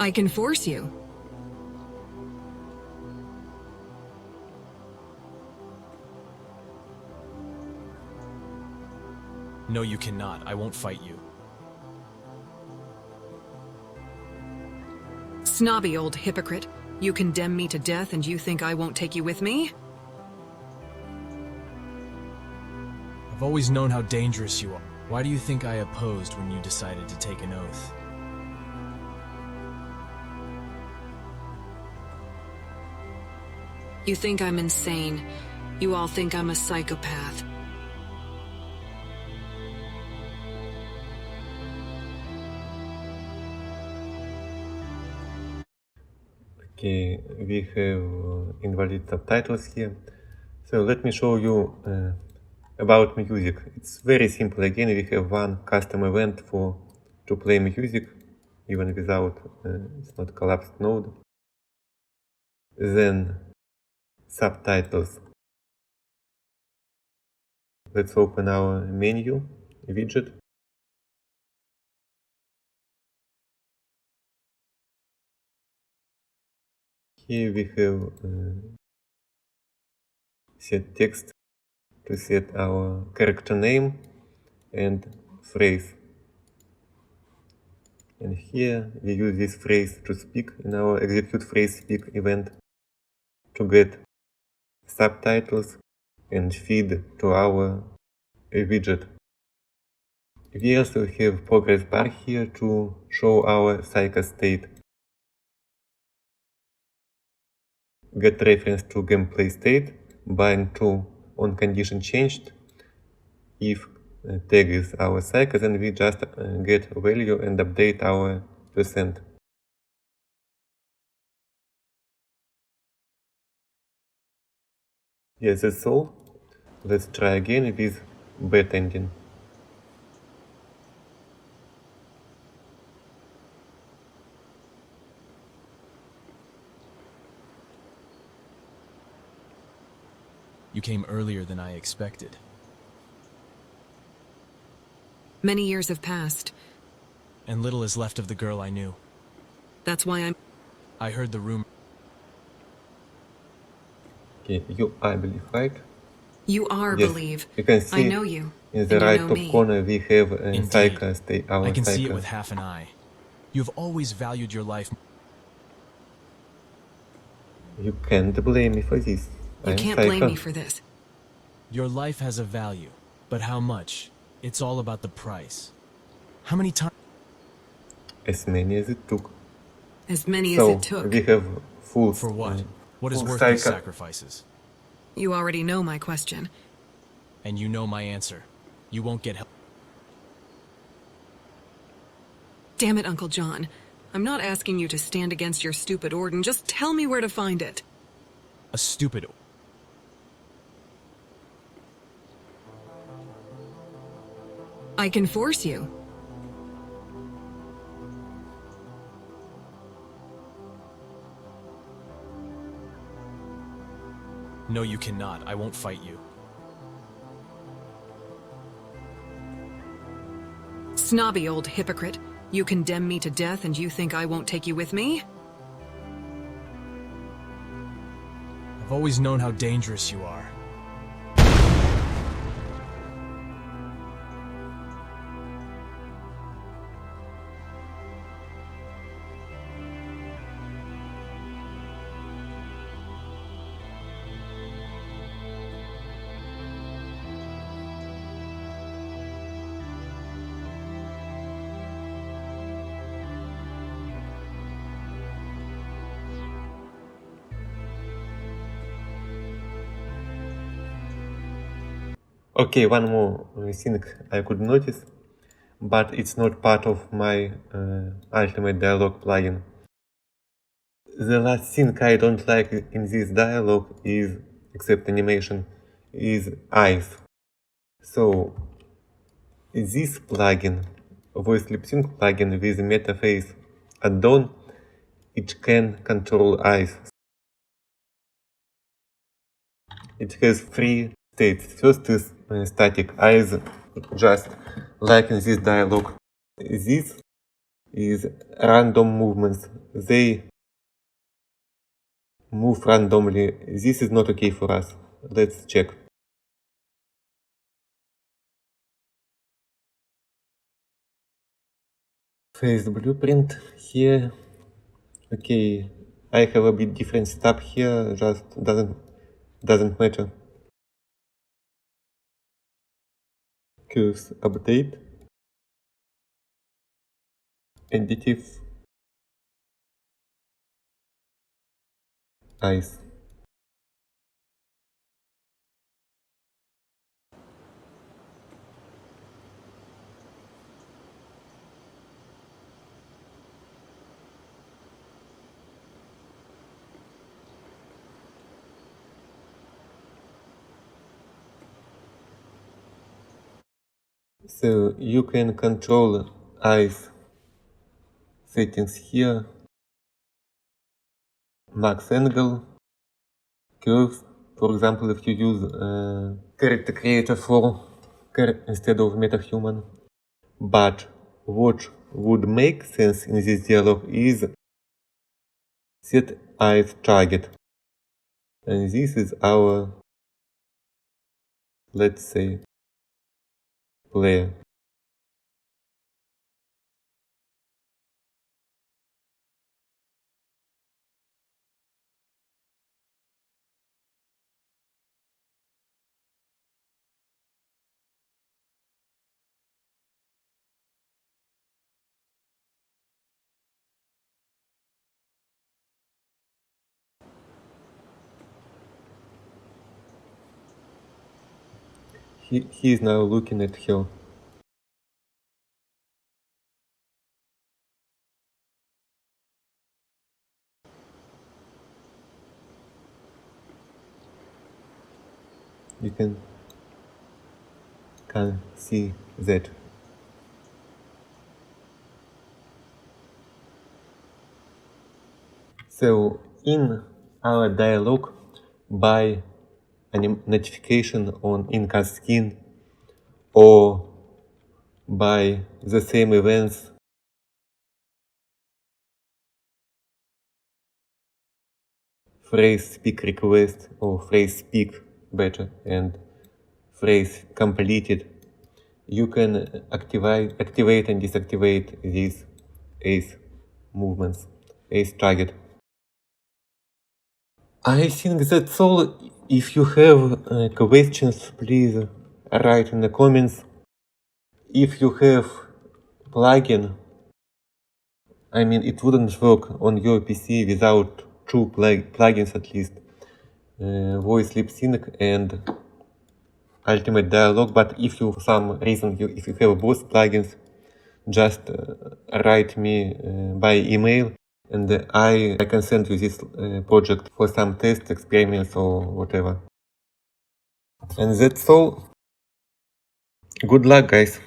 Speaker 3: I can force you.
Speaker 2: No, you cannot. I won't fight you.
Speaker 3: Snobby old hypocrite. You condemn me to death and you think I won't take you with me?
Speaker 2: I've always known how dangerous you are. Why do you think I opposed when you decided to take an oath?
Speaker 3: You think I'm insane. You all think I'm a psychopath.
Speaker 1: Okay, we have invalid subtitles here. So let me show you about music. It's very simple. Again, we have one custom event for to play music, even without it's not collapsed node. Then subtitles. Let's open our menu widget. Here we have set text to set our character name and phrase. And here we use this phrase to speak in our execute phrase speak event to get subtitles and feed to our widget. We also have progress bar here to show our cycle state. Get reference to gameplay state, bind to on condition changed. If tag is our cycle, then we just get value and update our percent. Yes, that's all. Let's try again with bad ending.
Speaker 2: You came earlier than I expected.
Speaker 3: Many years have passed.
Speaker 2: And little is left of the girl I knew.
Speaker 3: That's why I'm...
Speaker 2: I heard the rumor.
Speaker 1: Okay, I believe, right?
Speaker 3: You are
Speaker 1: Yes,
Speaker 3: believe.
Speaker 1: you can
Speaker 3: I
Speaker 1: see
Speaker 3: know you.
Speaker 1: in the
Speaker 3: and you
Speaker 1: right
Speaker 3: know
Speaker 1: top
Speaker 3: me.
Speaker 1: corner we have
Speaker 2: Indeed.
Speaker 1: cycle state, our
Speaker 2: I can
Speaker 1: cycle.
Speaker 2: see it with half an eye. You have always valued your life.
Speaker 1: You can't blame me for this.
Speaker 3: You
Speaker 1: I'm
Speaker 3: can't
Speaker 1: cycle.
Speaker 3: blame me for this.
Speaker 2: Your life has a value, but how much? It's all about the price. How many times?
Speaker 1: As many as it took.
Speaker 3: As many
Speaker 1: So
Speaker 3: as it took.
Speaker 1: we have full.
Speaker 2: For what? What is
Speaker 1: full
Speaker 2: worth
Speaker 1: cycle.
Speaker 2: these sacrifices?
Speaker 3: You already know my question.
Speaker 2: And you know my answer. You won't get help.
Speaker 3: Damn it, Uncle John. I'm not asking you to stand against your stupid Orden. Just tell me where to find it.
Speaker 2: A stupid.
Speaker 3: I can force you.
Speaker 2: No, you cannot. I won't fight you.
Speaker 3: Snobby old hypocrite. You condemn me to death and you think I won't take you with me?
Speaker 2: I've always known how dangerous you are.
Speaker 1: Okay, one more thing I could notice, but it's not part of my Ultimate Dialogue plugin. The last thing I don't like in this dialogue is, except animation, is eyes. So this plugin, voice lip sync plugin with metaface add-on, it can control eyes. It has three states. First is static eyes, just like in this dialogue. This is random movements. They move randomly. This is not okay for us. Let's check. Face blueprint here. Okay, I have a bit different step here, just doesn't matter. Curves update. Additive. Eyes. So you can control eyes settings here, max angle, curves. For example, if you use character creator for instead of MetaHuman. But what would make sense in this dialog is set eyes target. And this is our, let's say, player. He is now looking at her. You can see that. So in our dialog, by a notification on in-cast skin or by the same events phrase speak request or phrase speak better and phrase completed, you can activate and deactivate these ACE movements, ACE target. I think that's all. If you have questions, please write in the comments. If you have plugin, I mean, it wouldn't work on your PC without two plugins at least. Voice lip sync and ultimate dialog. But if you, for some reason, if you have both plugins, just write me by email and I can send you this project for some test experiments or whatever. And that's all. Good luck, guys.